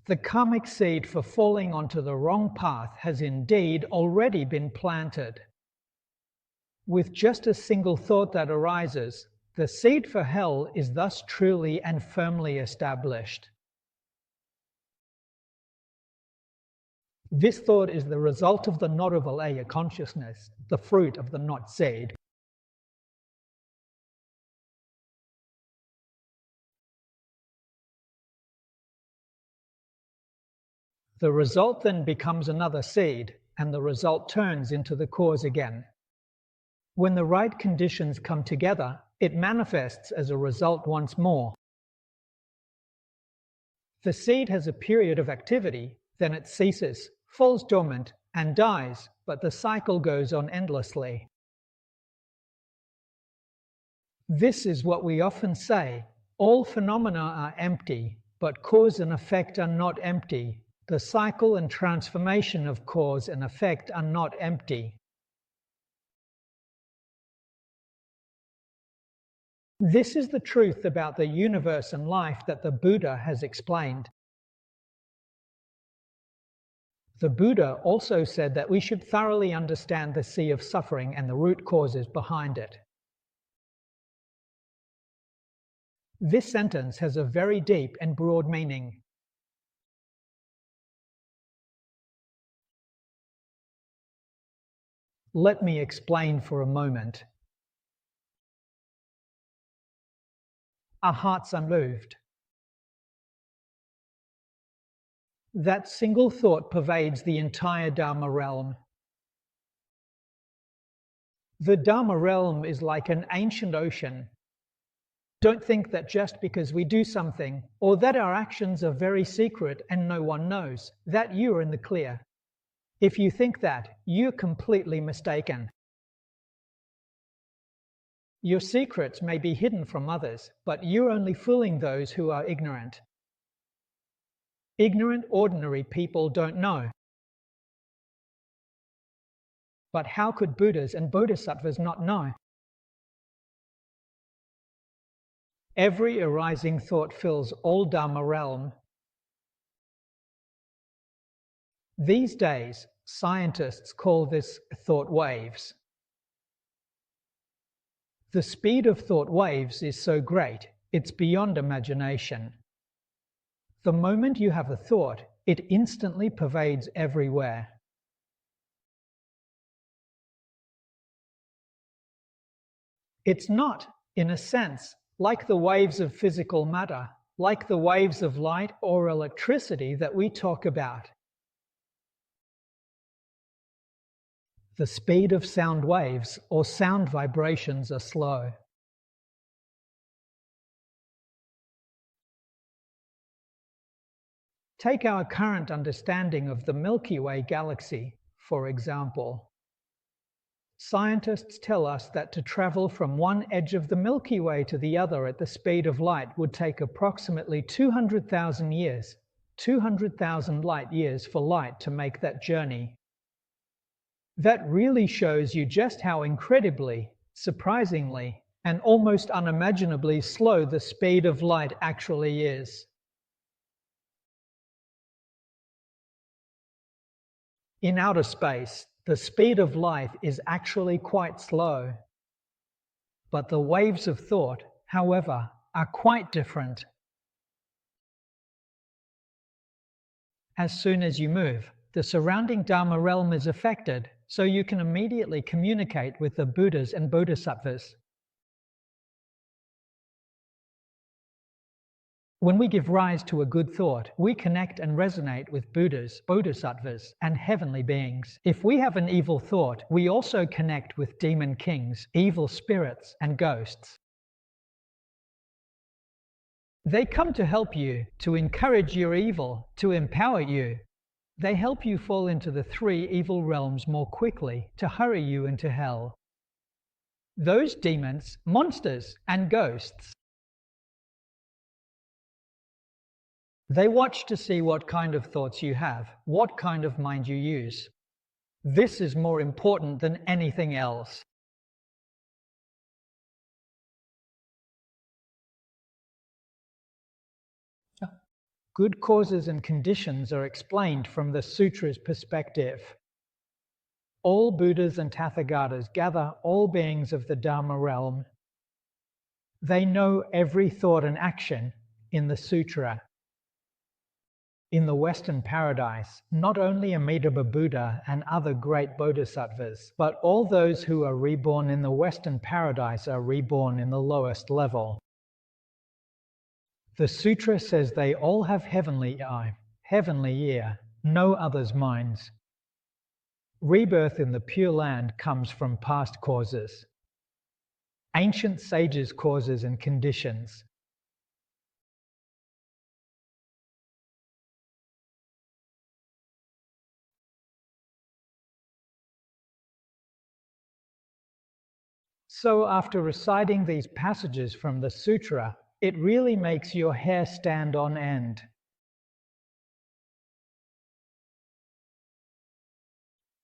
The karmic seed for falling onto the wrong path has indeed already been planted. With just a single thought that arises, the seed for hell is thus truly and firmly established. This thought is the result of the Noravalaya consciousness, the fruit of the not seed. The result then becomes another seed, and the result turns into the cause again. When the right conditions come together, it manifests as a result once more. The seed has a period of activity, then it ceases, falls dormant, and dies, but the cycle goes on endlessly. This is what we often say: all phenomena are empty, but cause and effect are not empty. The cycle and transformation of cause and effect are not empty. This is the truth about the universe and life that the Buddha has explained. The Buddha also said that we should thoroughly understand the sea of suffering and the root causes behind it. This sentence has a very deep and broad meaning. Let me explain for a moment. Our hearts are moved. That single thought pervades the entire Dharma realm. The Dharma realm is like an ancient ocean. Don't think that just because we do something, or that our actions are very secret and no one knows, that you're in the clear. If you think that, you're completely mistaken. Your secrets may be hidden from others, but you're only fooling those who are ignorant. Ignorant, ordinary people don't know. But how could Buddhas and Bodhisattvas not know? Every arising thought fills all Dharma realm. These days, scientists call this thought waves. The speed of thought waves is so great, it's beyond imagination. The moment you have a thought, it instantly pervades everywhere. It's not, in a sense, like the waves of physical matter, like the waves of light or electricity that we talk about. The speed of sound waves or sound vibrations are slow. Take our current understanding of the Milky Way galaxy, for example. Scientists tell us that to travel from one edge of the Milky Way to the other at the speed of light would take approximately 200,000 years, 200,000 light years for light to make that journey. That really shows you just how incredibly, surprisingly, and almost unimaginably slow the speed of light actually is. In outer space, the speed of light is actually quite slow. But the waves of thought, however, are quite different. As soon as you move, the surrounding Dharma realm is affected, so you can immediately communicate with the Buddhas and Bodhisattvas. When we give rise to a good thought, we connect and resonate with Buddhas, Bodhisattvas, and heavenly beings. If we have an evil thought, we also connect with demon kings, evil spirits, and ghosts. They come to help you, to encourage your evil, to empower you. They help you fall into the three evil realms more quickly, to hurry you into hell. Those demons, monsters, and ghosts, they watch to see what kind of thoughts you have, what kind of mind you use. This is more important than anything else. Good causes and conditions are explained from the Sutra's perspective. All Buddhas and Tathagatas gather all beings of the Dharma realm. They know every thought and action in the Sutra. In the Western paradise, not only Amitabha Buddha and other great bodhisattvas, but all those who are reborn in the Western paradise are reborn in the lowest level. The Sutra says they all have heavenly eye, heavenly ear, no other's minds. Rebirth in the Pure Land comes from past causes. Ancient sages' causes and conditions. So after reciting these passages from the Sutra, it really makes your hair stand on end.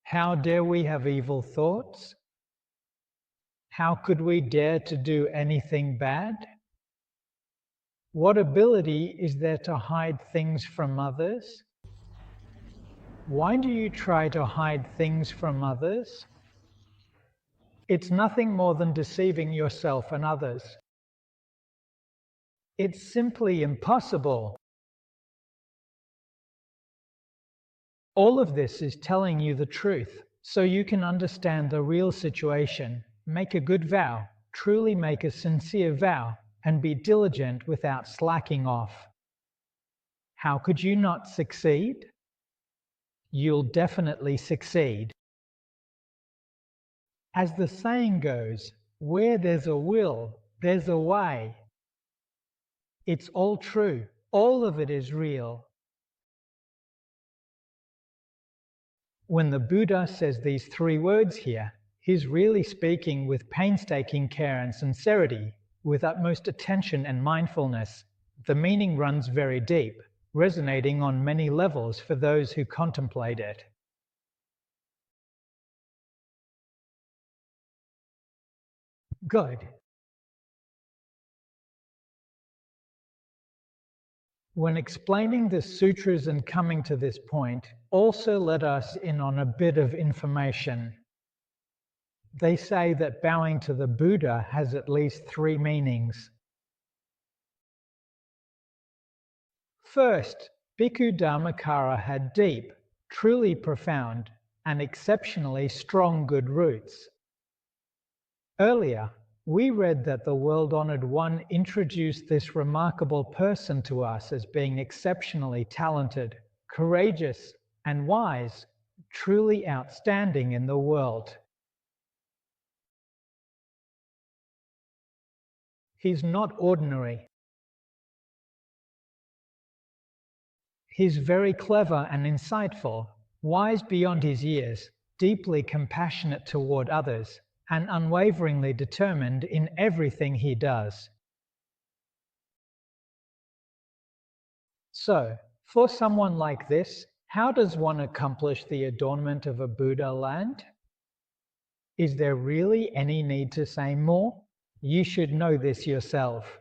How dare we have evil thoughts? How could we dare to do anything bad? What ability is there to hide things from others? Why do you try to hide things from others? It's nothing more than deceiving yourself and others. It's simply impossible. All of this is telling you the truth, so you can understand the real situation, make a good vow, truly make a sincere vow, and be diligent without slacking off. How could you not succeed? You'll definitely succeed. As the saying goes, where there's a will, there's a way. It's all true. All of it is real. When the Buddha says these 3 words here, he's really speaking with painstaking care and sincerity, with utmost attention and mindfulness. The meaning runs very deep, resonating on many levels for those who contemplate it. Good. When explaining the sutras and coming to this point, also let us in on a bit of information. They say that bowing to the Buddha has at least 3 meanings. First, Bhikkhu Dharmakara had deep, truly profound, and exceptionally strong good roots. Earlier, we read that the world-honored one introduced this remarkable person to us as being exceptionally talented, courageous, and wise, truly outstanding in the world. He's not ordinary. He's very clever and insightful, wise beyond his years, deeply compassionate toward others, and unwaveringly determined in everything he does. So, for someone like this, how does one accomplish the adornment of a Buddha land? Is there really any need to say more? You should know this yourself.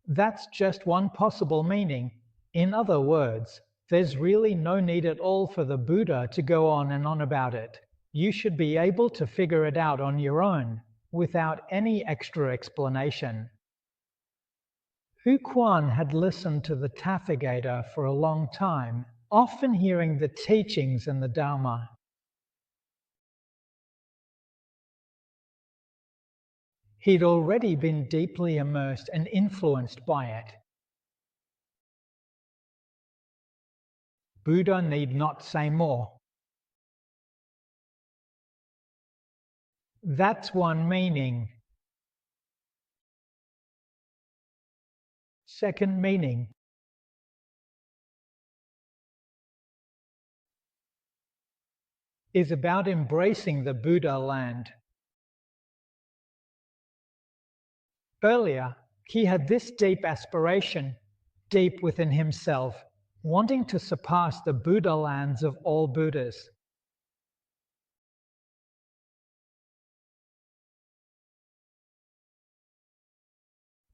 That's just one possible meaning. In other words, there's really no need at all for the Buddha to go on and on about it. You should be able to figure it out on your own, without any extra explanation. Hu Quan had listened to the Tathagata for a long time, often hearing the teachings and the Dharma. He'd already been deeply immersed and influenced by it. Buddha need not say more. That's one meaning. Second meaning. Is about embracing the Buddha land. Earlier, he had this deep aspiration, deep within himself, wanting to surpass the Buddha lands of all Buddhas.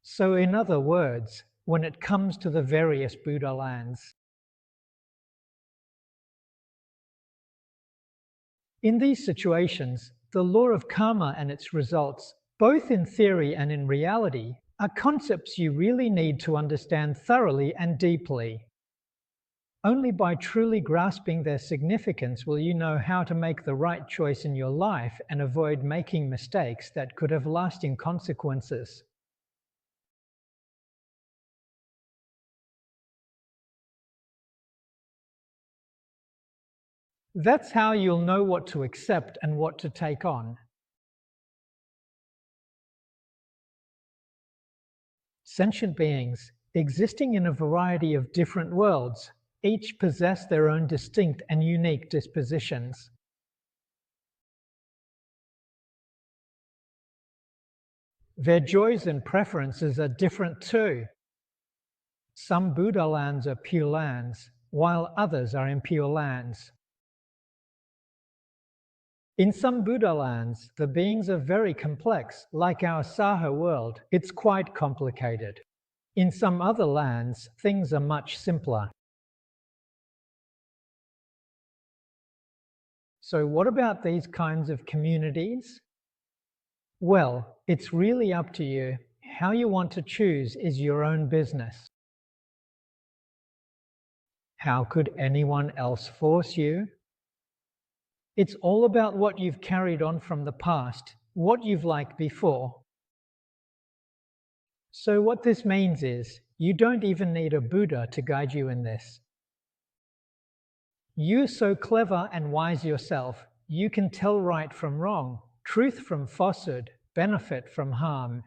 So in other words, when it comes to the various Buddha lands, in these situations, the law of karma and its results, both in theory and in reality, are concepts you really need to understand thoroughly and deeply. Only by truly grasping their significance will you know how to make the right choice in your life and avoid making mistakes that could have lasting consequences. That's how you'll know what to accept and what to take on. Sentient beings, existing in a variety of different worlds, each possess their own distinct and unique dispositions. Their joys and preferences are different too. Some Buddha lands are pure lands, while others are impure lands. In some Buddha lands, the beings are very complex, like our Saha world. It's quite complicated. In some other lands, things are much simpler. So what about these kinds of communities? Well, it's really up to you. How you want to choose is your own business. How could anyone else force you? It's all about what you've carried on from the past, what you've liked before. So what this means is, you don't even need a Buddha to guide you in this. You're so clever and wise yourself, you can tell right from wrong, truth from falsehood, benefit from harm.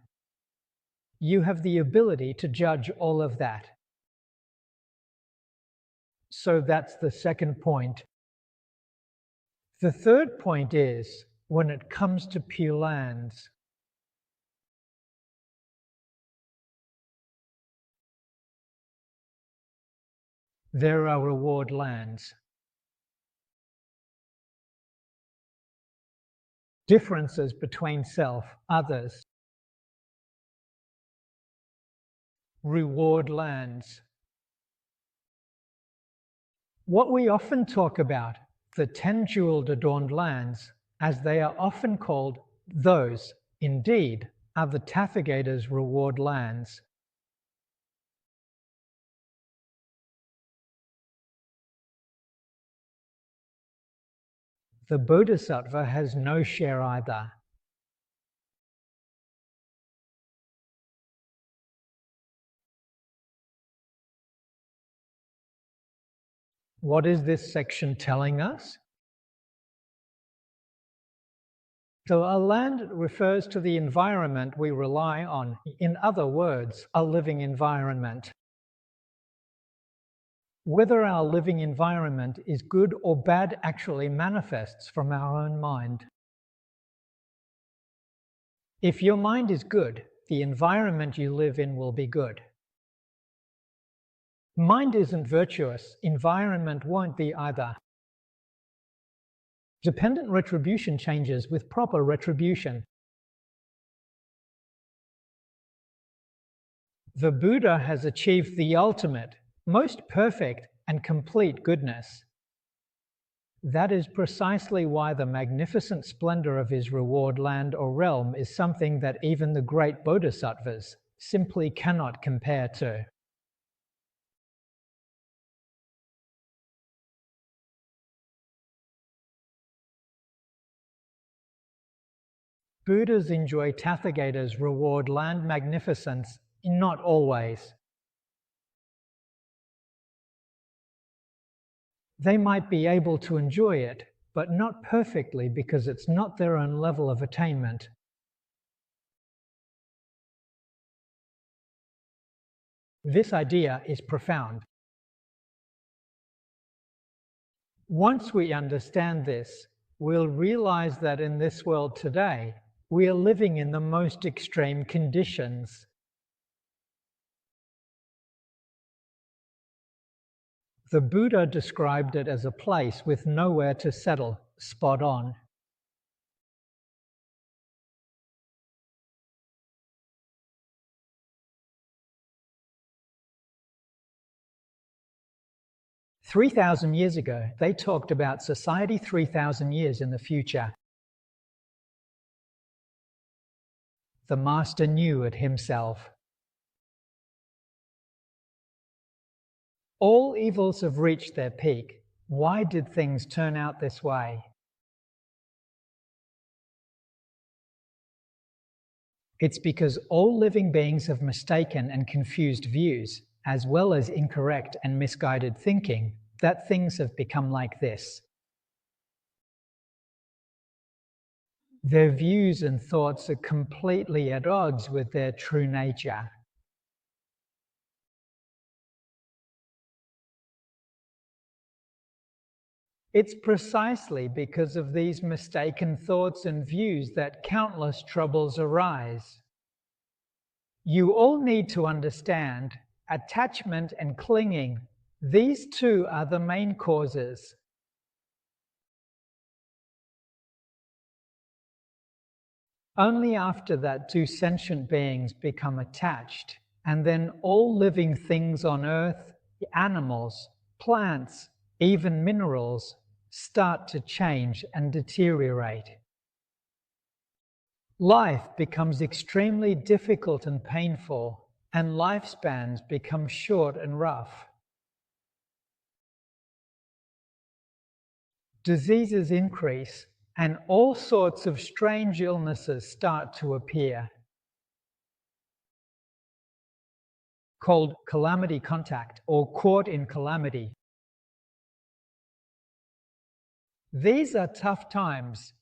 You have the ability to judge all of that. So that's the second point. The third point is, when it comes to pure lands, there are reward lands. Differences between self, others. Reward lands. What we often talk about, the 10 jeweled adorned lands, as they are often called, those, indeed, are the Tathagata's reward lands. The Bodhisattva has no share either. What is this section telling us? So a land refers to the environment we rely on. In other words, a living environment. Whether our living environment is good or bad actually manifests from our own mind. If your mind is good, the environment you live in will be good. Mind isn't virtuous, environment won't be either. Dependent retribution changes with proper retribution. The Buddha has achieved the ultimate, most perfect and complete goodness. That is precisely why the magnificent splendor of his reward land or realm is something that even the great bodhisattvas simply cannot compare to. Buddhas enjoy Tathagata's reward land magnificence, not always. They might be able to enjoy it, but not perfectly because it's not their own level of attainment. This idea is profound. Once we understand this, we'll realize that in this world today, we are living in the most extreme conditions. The Buddha described it as a place with nowhere to settle, spot on. 3,000 years ago, they talked about society 3,000 years in the future. The master knew it himself. All evils have reached their peak. Why did things turn out this way? It's because all living beings have mistaken and confused views, as well as incorrect and misguided thinking, that things have become like this. Their views and thoughts are completely at odds with their true nature. It's precisely because of these mistaken thoughts and views that countless troubles arise. You all need to understand attachment and clinging. These two are the main causes. Only after that do sentient beings become attached, and then all living things on earth, animals, plants, even minerals, start to change and deteriorate. Life becomes extremely difficult and painful, and lifespans become short and rough. Diseases increase, and all sorts of strange illnesses start to appear, called calamity contact or caught in calamity. These are tough times.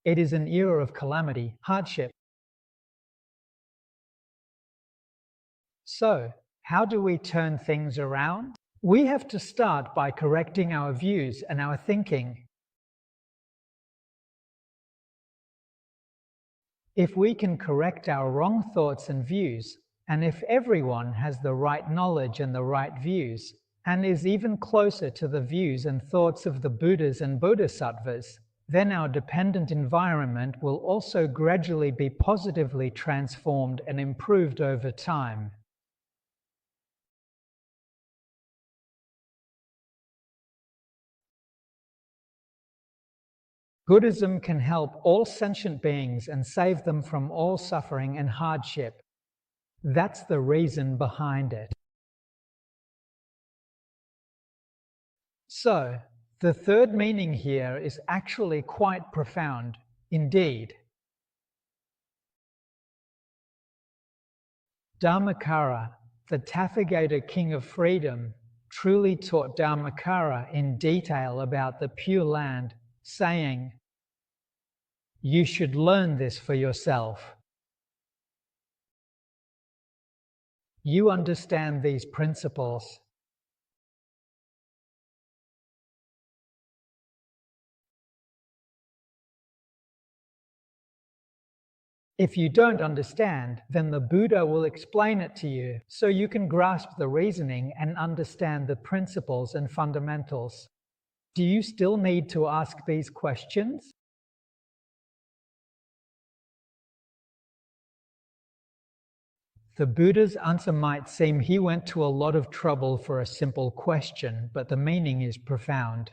It is an era of calamity, hardship. So, how do we turn things around? We have to start by correcting our views and our thinking. If we can correct our wrong thoughts and views, and if everyone has the right knowledge and the right views, and is even closer to the views and thoughts of the Buddhas and Bodhisattvas, then our dependent environment will also gradually be positively transformed and improved over time. Buddhism can help all sentient beings and save them from all suffering and hardship. That's the reason behind it. So, the third meaning here is actually quite profound indeed. Dharmakara, the Tathagata King of Freedom, truly taught Dharmakara in detail about the Pure Land, saying, "You should learn this for yourself. You understand these principles. If you don't understand, then the Buddha will explain it to you so you can grasp the reasoning and understand the principles and fundamentals. Do you still need to ask these questions? The Buddha's answer might seem he went to a lot of trouble for a simple question, but the meaning is profound.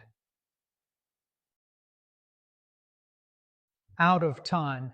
Out of time.